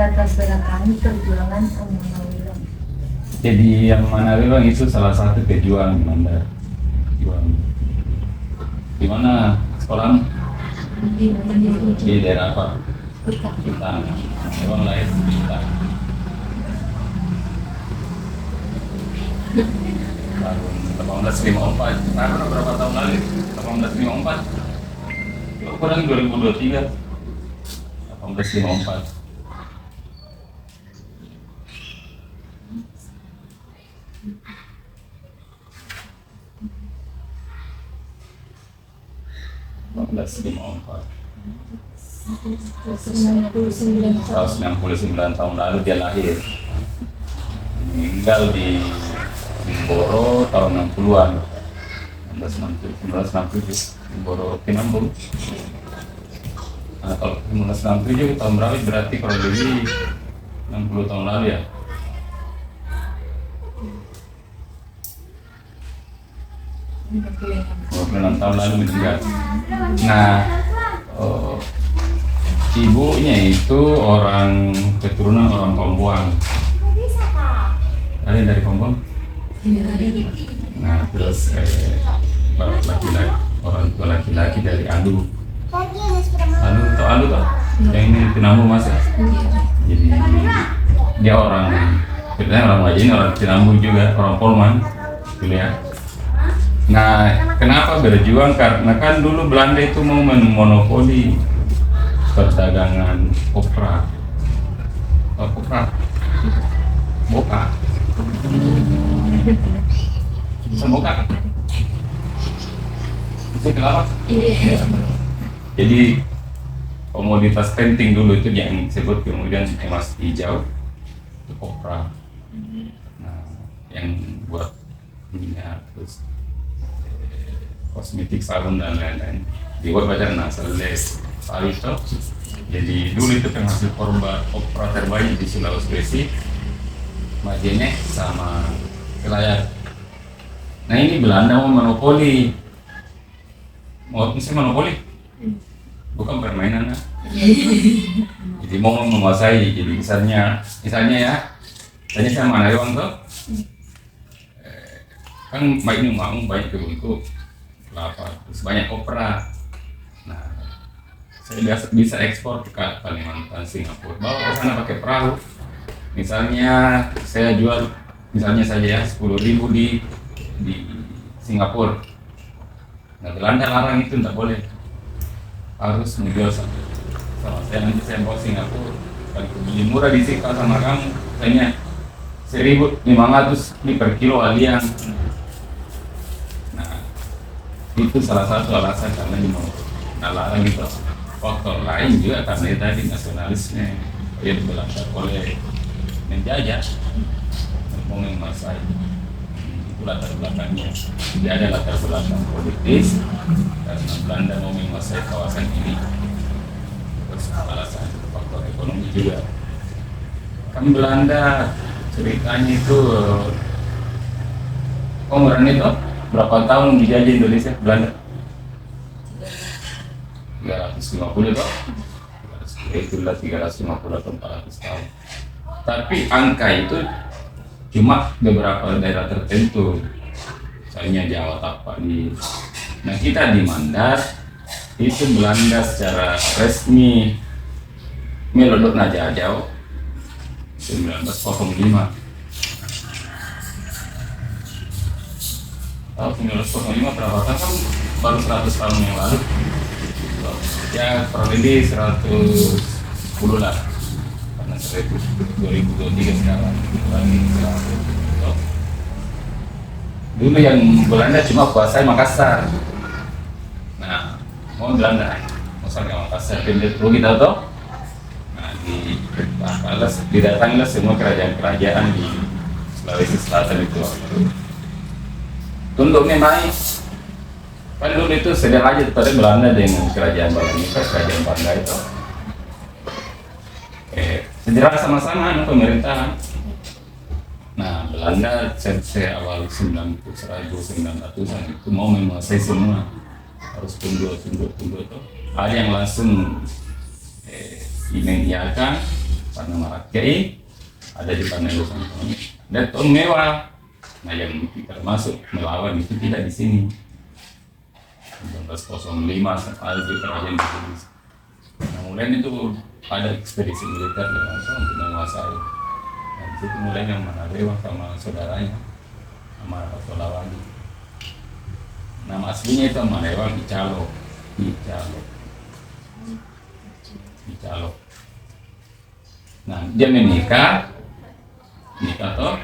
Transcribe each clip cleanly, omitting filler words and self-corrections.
latar belakang perjuangan Amanawilang. Jadi yang Manawilang itu salah satu pejuang Belanda. Juang. Di mana sekolah? Di daerah apa? Kita. Memang lahir di kita. Tahun 1854. Karena berapa tahun lalu? 1854. Kurang 2023. 1854. ...199 tahun lalu dia lahir. Meninggal di Boro tahun 60-an. 1967 Boro Tinambung. Nah, kalau 1967 tahun berapa berarti kalau lebih 60 tahun lalu ya. 26 tahun lalu meninggal. Nah, ibunya itu orang keturunan orang Kompoang. Ada yang dari Kompoang? Nah, terus laki-laki, orang tua laki-laki dari Alu. Alu toh? Yang ini Tinambung Mas ya? Jadi dia ceritanya orang Majene, orang Tinambung juga, orang Polman, gitu ya. Nah, kenapa berjuang? Karena kan dulu Belanda itu mau memonopoli perdagangan kopra. Kopra? Boka? Bisa boka? Bisa kelapa? Iya. Jadi komoditas penting dulu itu yang disebut kemudian emas hijau itu kopra. Nah, yang buat minyak terus kosmetik, sabun dan lain-lain dibuat pacar Naseles Salito. Jadi dulu itu penghasil kopra terbanyak di Sulawesi, Majene sama Kelayar. Nah ini Belanda mau monopoli, monopoli, bukan permainan. Jadi mau menguasai. Jadi misalnya ya, tanya sama Manawilang tuh, kan baiknya mau baik untuk kelapa, terus banyak kopra. Nah, saya bisa ekspor ke Kalimantan, Singapura, bawa ke sana pakai perahu. Misalnya saya jual, misalnya saja ya 10.000 di Singapura. Nah, Belanda larang itu, tidak boleh, harus menjual sama saya. Nanti saya bawa Singapura, kalau beli murah di sini sama kamu, misalnya 1.500 ini per kilo alian. Itu salah satu alasan karena larang itu. Faktor lain juga karena tadi nasionalisme yang dilakukan oleh menjajah, mau menguasai. Itu latar belakangnya. Jadi ada latar belakang politis karena Belanda mau menguasai kawasan ini. Terus alasan faktor ekonomi juga. Kan Belanda ceritanya itu Komoran itu berapa tahun dijajah Indonesia, Belanda? 350 toh? Itulah 350 atau 400 tahun. Tapi angka itu cuma beberapa daerah tertentu. Misalnya Jawa, Tapani. Nah kita di Mandar itu Belanda secara resmi melodot najajau 1905. Tahun 1905 berapa tahun kan baru 100 tahun yang lalu ya, kurang lebih 110 lah karena 2023 sekarang lagi 100. Dulu yang Belanda cuma kuasai Makassar. Nah mau Belanda Makassar ke Makassar pindah dulu kita tahu. Nah didatangilah semua kerajaan-kerajaan di Sulawesi Selatan itu. Tunduknya naik. Kan dulu itu sederajat pada Belanda dengan kerajaan Balanika, kerajaan Banda itu. Sederajat sama-sama pemerintahan. Nah, Belanda awal 1900-an itu mau menguasai semua. Harus tunduk tuh. Ada yang langsung mengiyakan, Panama Kiai, ada di Panelu Santono. Dan tahun mewah. Nah yang termasuk melawan itu tidak di sini. 1905 sampai di kerajaan Inggris. Nah mulai itu ada ekspedisi militer langsung untuk menguasai. Nah di situ mulai yang Manabewa sama saudaranya, sama Tolawali. Nama aslinya itu Manabewa Icalo. Nah dia menikah toh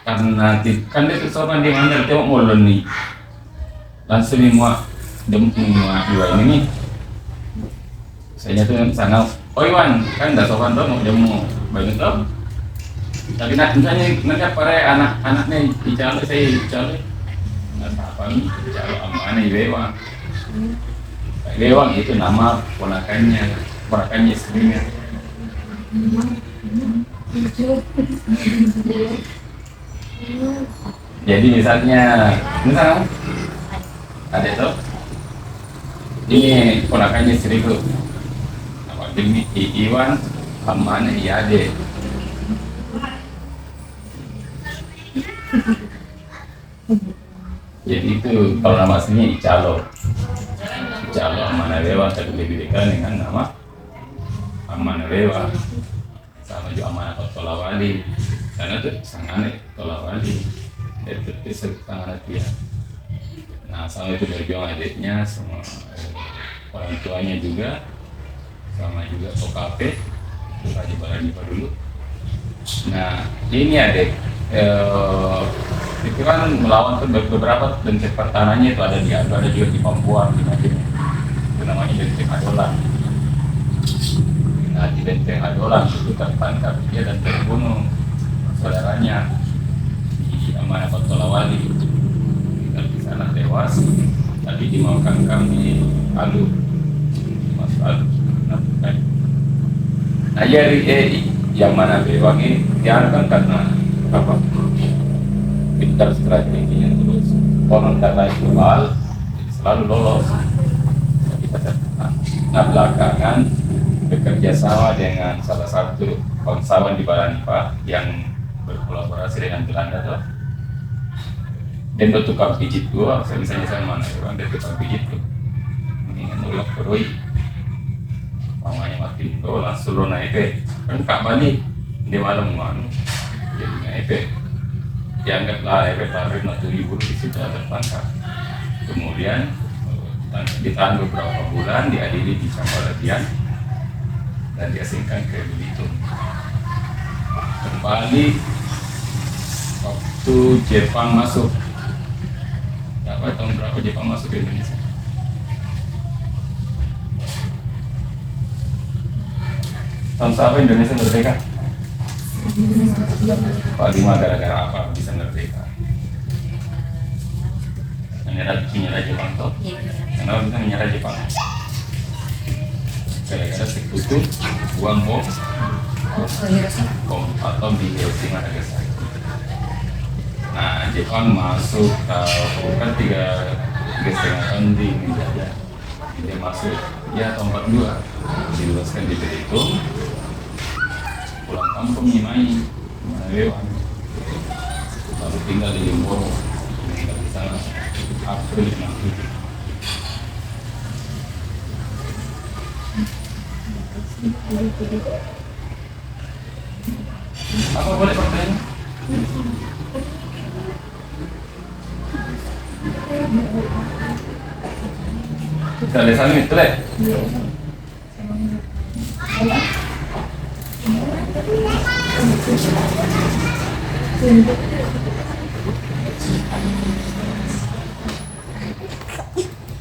karena kan dia tuh seorang di mana dia mau nih langsung mau dua ini nih saya tuh sana Iwan kan nggak sopan tuh mau jamu banyak tuh tapi misalnya nanti para anak-anaknya dicalo saya dicalo nggak apa nih dicalo sama Iwewang Iwewang itu nama ponakannya istrinya. Jadi misalnya ada tuh ini ponakannya istriku nama ini Iwan Hamane Iyade. Jadi itu kalau nama aslinya Icalo Amanawewa, tapi lebih dikenal dengan nama Amanawewa sama juga Amanat Tolawali karena itu sangat Tolawali itu sangat dia. Nah sama itu berjuang adiknya sama orang tuanya juga sama juga OKP Raja Baranipa dulu. Nah ini adik itu kan melawan tuh beberapa benteng pertahanannya itu ada juga di Papua di Madinah. Itu namanya benteng Adolan. Nah di benteng Adolan itu tertangkap dia dan terbunuh saudaranya di Amanat Tolawali. Di sana tewas, tapi dimakamkan di Palu, Mas Palu. Nah jadi yang mana Bewang ini diharapkan karena apa? Pintar strateginya terus konon data global selalu lolos. Nah belakangan bekerja sama dengan salah satu bangsawan di Baranipa yang berkolaborasi dengan Belanda tuh. Dan itu tukang pijit gua, misalnya mana orang dia tukang pijit tuh, ingin ulak perui, mamanya mati itu langsung lo naik kan kak balik di malam mana, jadi naik dianggaplah tarik natu ibu di situ ada tertangkap, kemudian ditahan beberapa bulan diadili di Campuradian dan diasingkan ke Belitung, kembali waktu Jepang masuk. Tahun berapa Jepang masuk ke Indonesia? Tahun berapa Indonesia merdeka? 45 gara-gara apa bisa merdeka? Menyerah Jepang toh? Kenapa bisa menyerah Jepang? Gara-gara sekutu buang bom atau di Hiroshima Nagasaki. Nah, Jepang masuk kan 3,5 tahun di Indonesia. Dia masuk ya tahun 42 diluaskan di Belitung, pulang kampung Nyimai, Manabewa, lalu tinggal di Limboro, tinggal di sana April 57. Apa boleh pertanyaan? Kita lihat itu deh.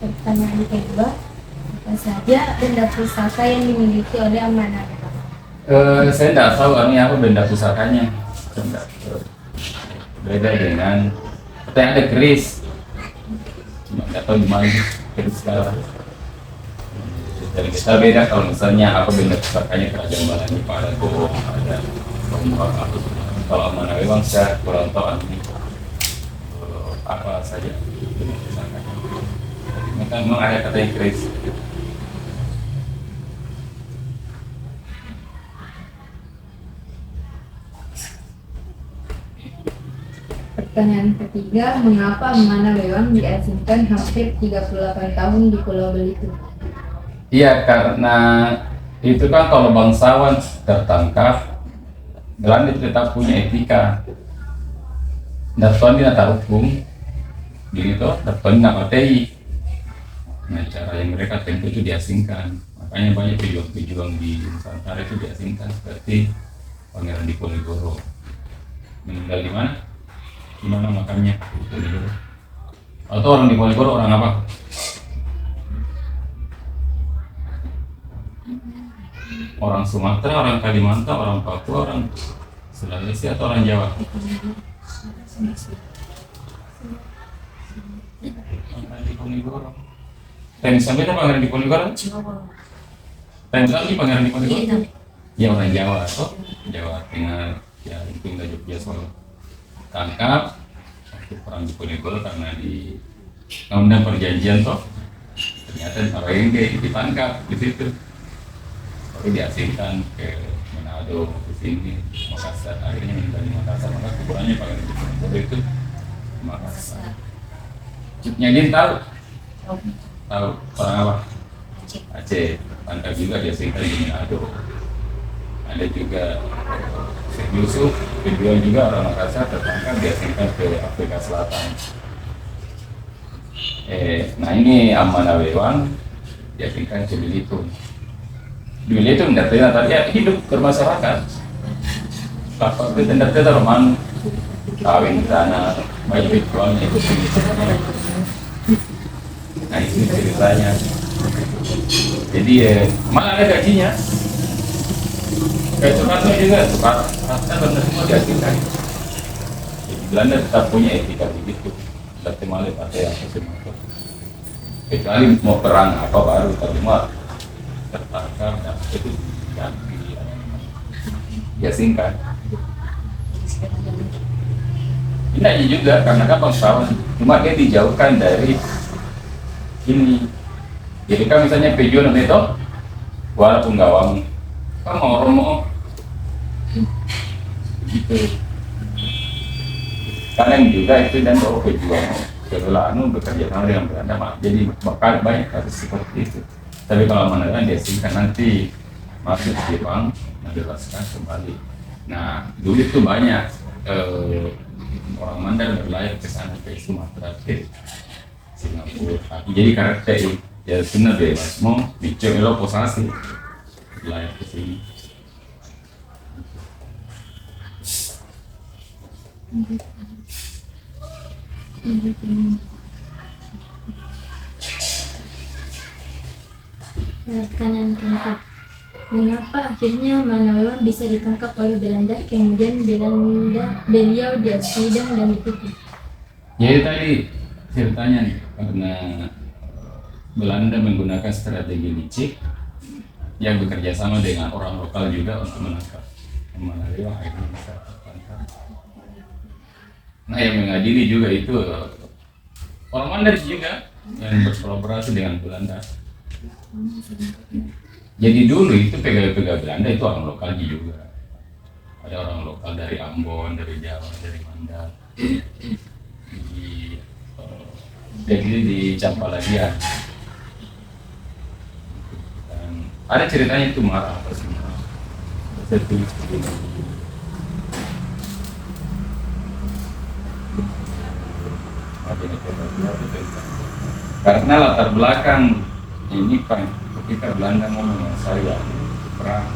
Pertanyaan kedua, apa saja benda pusaka yang dimiliki oleh Amanat? Saya tidak tahu ini apa benda pusakanya. Beda dengan katanya ada keris, cuma nggak tahu gimana keris sekarang. Jadi kita beda kalau misalnya apa benda pusakanya kerajaan Baranipa ada gong, ada tombak, kalau Amanawewa saya kurang tahu ini apa saja benda pusakanya. Memang ada katanya keris. Pertanyaan ketiga, mengapa Mana Lewang diasingkan hampir 38 tahun di Pulau Belitung? Iya, karena itu kan kalau bangsawan tertangkap, Belanda itu tetap punya etika. Datuan di nata hukum, gini toh, datuan di napatei. Nah, cara yang mereka tempuh itu diasingkan. Makanya banyak pejuang-pejuang di Nusantara itu diasingkan, seperti Pangeran Diponegoro. Meninggal di mana? Di mana makamnya? Diponegoro. Atau orang Diponegoro orang apa? Orang Sumatera, orang Kalimantan, orang Papua, orang Sulawesi, atau orang Jawa? Pangeran Diponegoro. Tem sampai itu Pangeran Diponegoro? Tem lagi Pangeran Diponegoro? Ya orang Jawa, toh Jawa Tengah, ya itu nggak Jogja Solo. Tangkap waktu perang Diponegoro karena di undang perjanjian toh. Ternyata orang yang ditangkap di situ. Tapi diasingkan ke Manado, ke sini, Makassar. Akhirnya meninggal di Makassar. Maka kuburannya Pangeran Diponegoro itu di Makassar. Nyadin tahu? Tahu orang apa? Aceh. Tangkap juga diasingkan di Manado. Ada juga Syekh Yusuf, kedua juga orang Makassar tertangkap diasingkan ke Afrika Selatan. Nah ini Mana Lewang diasingkan ke Belitung. Di Belitung tidak terlihat tadi ya, hidup bermasyarakat. Bapak itu tidak terlihat roman kawin di sana, banyak ritualnya itu sini. Nah itu ceritanya. Jadi malah ada gajinya. Kayak Soekarno juga, Soekarno benar semua diasingkan. Jadi Belanda tetap punya etika begitu. Berarti malah pakai apa semua. Kecuali mau perang apa baru, tapi mah tertangkap dan itu diasingkan. Ini juga karena kan bangsawan, cuma dia dijauhkan dari ini. Jadi kan misalnya pejuang itu, walaupun gawang, kan mau romo, gitu. Kadang juga itu dan bawa pejuang, setelah bekerja sama dengan Belanda, jadi bakal banyak kasus seperti itu. Tapi kalau Mana diasingkan nanti masuk Jepang, menjelaskan kembali. Nah dulu itu banyak orang Mandar berlayar ke sana ke Sumatera, ke Singapura. Jadi karakter ya benar bebas mau bicara lo posasi berlayar ke sini. Pertanyaan keempat, mengapa akhirnya Mana Lewang bisa ditangkap oleh Belanda, kemudian beliau disidang dan ditutup? Jadi tadi ceritanya nih, karena Belanda menggunakan strategi licik yang bekerja sama dengan orang lokal juga untuk menangkap Mana Lewang, akhirnya bisa tertangkap. Nah yang mengadili juga itu orang Mandar juga yang berkolaborasi dengan Belanda. Jadi dulu itu pegawai-pegawai Belanda itu orang lokal juga. Ada orang lokal dari Ambon, dari Jawa, dari Mandar. Jadi di Campalagian. Dan ada ceritanya itu marah apa sih? Saya tulis begini. Karena latar belakang ini kan ketika Belanda mau menguasai perang,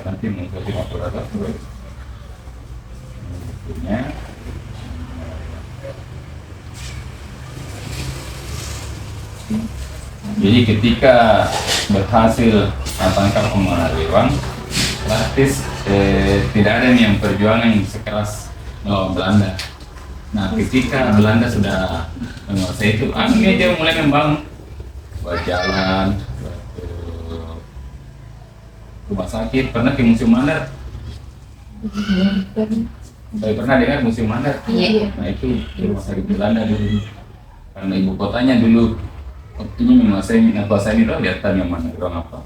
nanti mengikuti aparatur punya. Jadi ketika berhasil tangkap Mana Lewang, praktis tidak ada yang perjuangan yang sekeras melawan Belanda. Nah, ketika Belanda sudah menguasai itu, akhirnya dia mulai membangun buat jalan, buat rumah sakit. Pernah ke Museum Mandar? Saya pernah dengar Museum Mandar. Iya. Nah itu rumah sakit Belanda dulu. Karena ibu kotanya dulu waktunya menguasai itu lihat yang mana orang apa.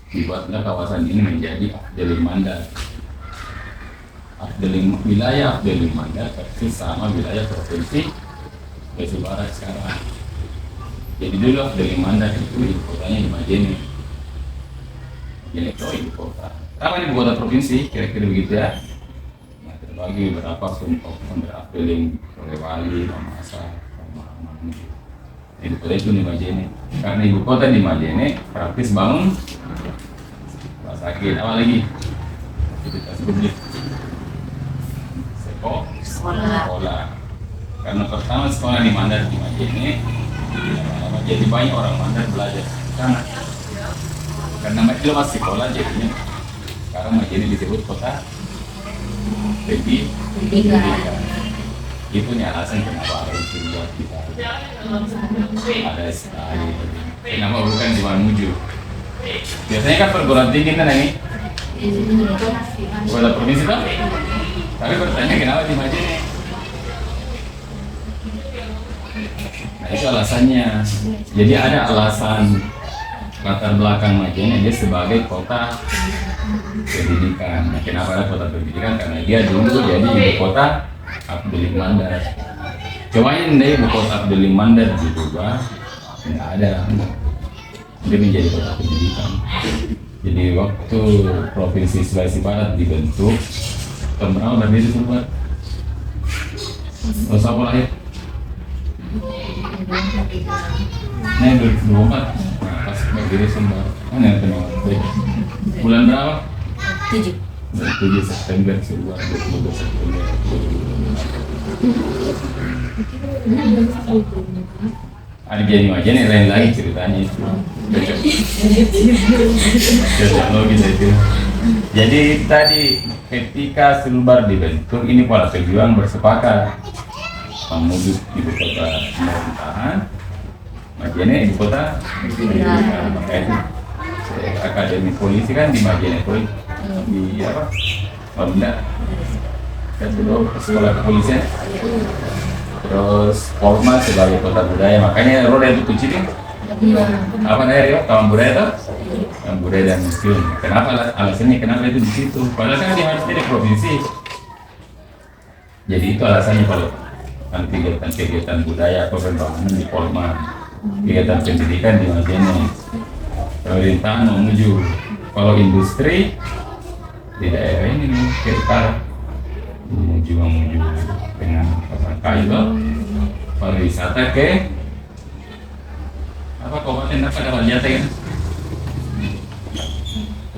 Dibuatlah kawasan ini menjadi Deli Mandar. wilayah Abdel Mandar persis sama wilayah provinsi Sulawesi Barat sekarang. Jadi dulu Abdel Mandar itu ibu kotanya di Majene. Majene itu ibu kota. Kenapa ibu kota provinsi? Kira-kira begitu ya. Nah, terbagi beberapa Abdeling, Polewali, Mamasa, Mamang. Ibu kota itu di Majene. Karena ibu kota di Majene praktis bangun rumah sakit. Apa lagi? Fasilitas publik. Sekolah. Karena pertama sekolah di Mandar di Majene, jadi banyak orang Mandar belajar di sana. Karena itu masih sekolah jadinya. Sekarang Majene disebut kota pendidikan. Itu nih alasan kenapa harus dibuat kita ada sekali. Kenapa bukan di Mamuju? Biasanya kan perguruan tinggi kan ini kota provinsi kan? Tapi bertanya kenapa di Majene? Nah itu alasannya. Jadi ada alasan latar belakang Majene dia sebagai kota pendidikan. Nah, kenapa ada kota pendidikan? Karena dia dulu jadi ibu kota Abdel Mandar. Cuma ini ibu kota Abdel Mandar juga nggak ada. Dia menjadi kota pendidikan. Jadi waktu provinsi Sulawesi Barat dibentuk, tahun berapa berdiri Sumbar? Oh, siapa lahir? Nah, 2024. Nah, pas berdiri Sumbar. Mana yang kenal? Bulan berapa? 7 September, Sumbar, 22 September 2024. Ada jadi Majene lain lagi ceritanya itu. Logis itu. Jadi tadi ketika Sulbar dibentuk ini para pejuang bersepakat menuju ibu kota pemerintahan, Majene ibu kota pendidikan. Maka itu akademi polisi kan di Majene itu di apa? Benda. Sekolah kepolisian. Terus Polma sebagai kota budaya, makanya roda itu kucing apa namanya Rio? Taman budaya tuh? Taman budaya dan museum. Kenapa alasannya kenapa itu di situ? Padahal kan dia harus jadi provinsi. Jadi itu alasannya kalau kegiatan budaya atau pembangunan di Polma, kegiatan pendidikan di Majene, pemerintahan menuju kalau industri di daerah ini nih kita menuju dengan pasang kayu, pariwisata ke apa kabupaten apa dapat jatah kan?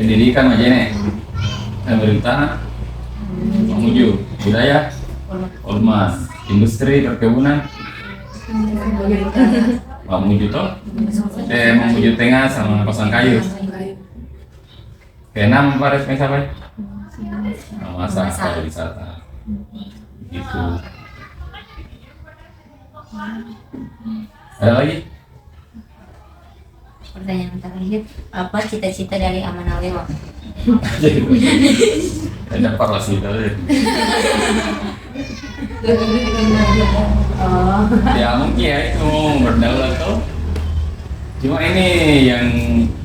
Pendidikan Majene, pemerintahan menuju budaya, ormas, industri, perkebunan, menuju toh, menuju tengah sama pasang kayu. Keenam paris sampai masa pariwisata. Gitu. Ada lagi? Pertanyaan terakhir, apa cita-cita dari Amanah Lewat? Ada parasi tadi. Ya mungkin ya itu mau berdaulat tuh. Cuma ini yang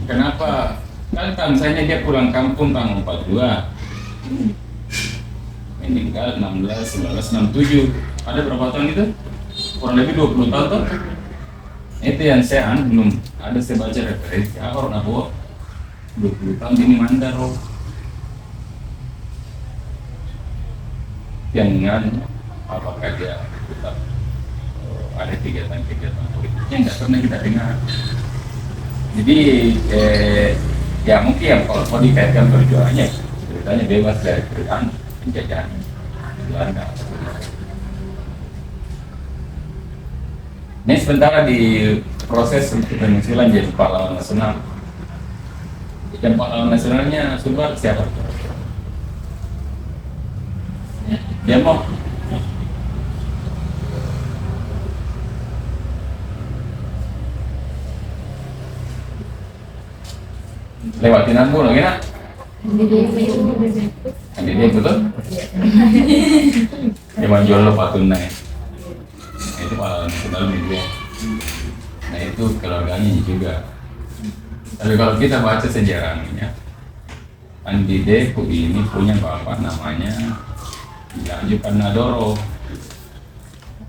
kenapa kan misalnya dia pulang kampung tahun 42. Meninggal 1967. Ada berapa tahun itu? Kurang lebih 20 tahun tuh. Itu yang saya belum ada saya baca referensi orang apa 20 tahun ini Mandar yang apakah dia tetap ada kegiatan politiknya nggak pernah kita dengar. Jadi ya mungkin ya kalau dikaitkan perjuangannya ceritanya bebas dari kerjaan penjajahan Belanda. Ini sementara di proses untuk penyusulan jadi pahlawan nasional. Dan pahlawan nasionalnya Sumbar siapa? Dia mau lewatin aku lagi nak? Ini dia betul? Dia menjual lo patuna ya. Itu pahlawan nasional dia. Nah itu keluarganya juga. Tapi kalau kita baca sejarahnya, Andi Deku ini punya bapak namanya diajukan Nadoro,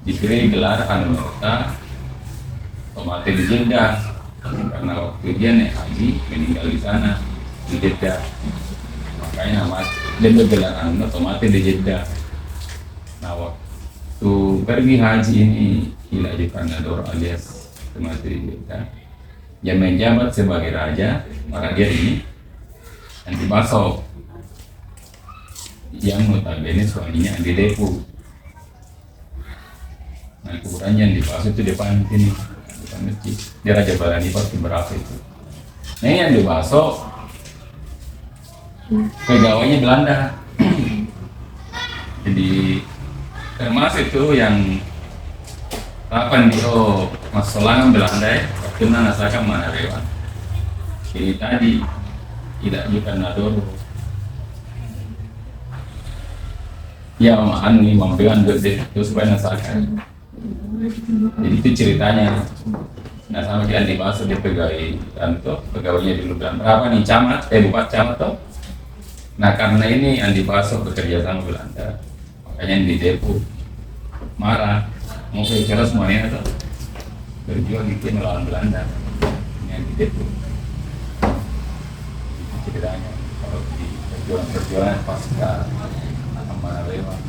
diberi gelar Anumerta, otomatis di Jeddah karena waktu dia naik haji meninggal di sana di Jeddah, makanya nama dia bergelar Anumerta otomatis di Jeddah. Nah waktu pergi haji ini diajukan Nadoro alias otomatis di Jeddah, dia menjabat sebagai raja, maka dia ini Andi Baso yang notabene suaminya Andi Depu. Nah kuburannya Andi Baso itu depan sini, depan masjid. Dia Raja Balanipa berapa itu. Nah ini Andi Baso pegawainya Belanda. Jadi termasuk itu yang kapan dia masalah Belanda ya, waktu nasakan mana rewan. Ini tadi tidak juga Nadoro. Ya nih memberikan duit itu supaya nasakan. Jadi itu ceritanya. Nah sama kayak Andi Baso dia pegawainya dulu bilang berapa nih camat, bupati camat tuh. Nah karena ini Andi Baso bekerja sama Belanda, makanya di Depo marah, mau bicara semuanya tuh berjuang gitu melawan Belanda. Ini Andi Depo. Itu ceritanya kalau di perjuangan pasca Amanah Lewat.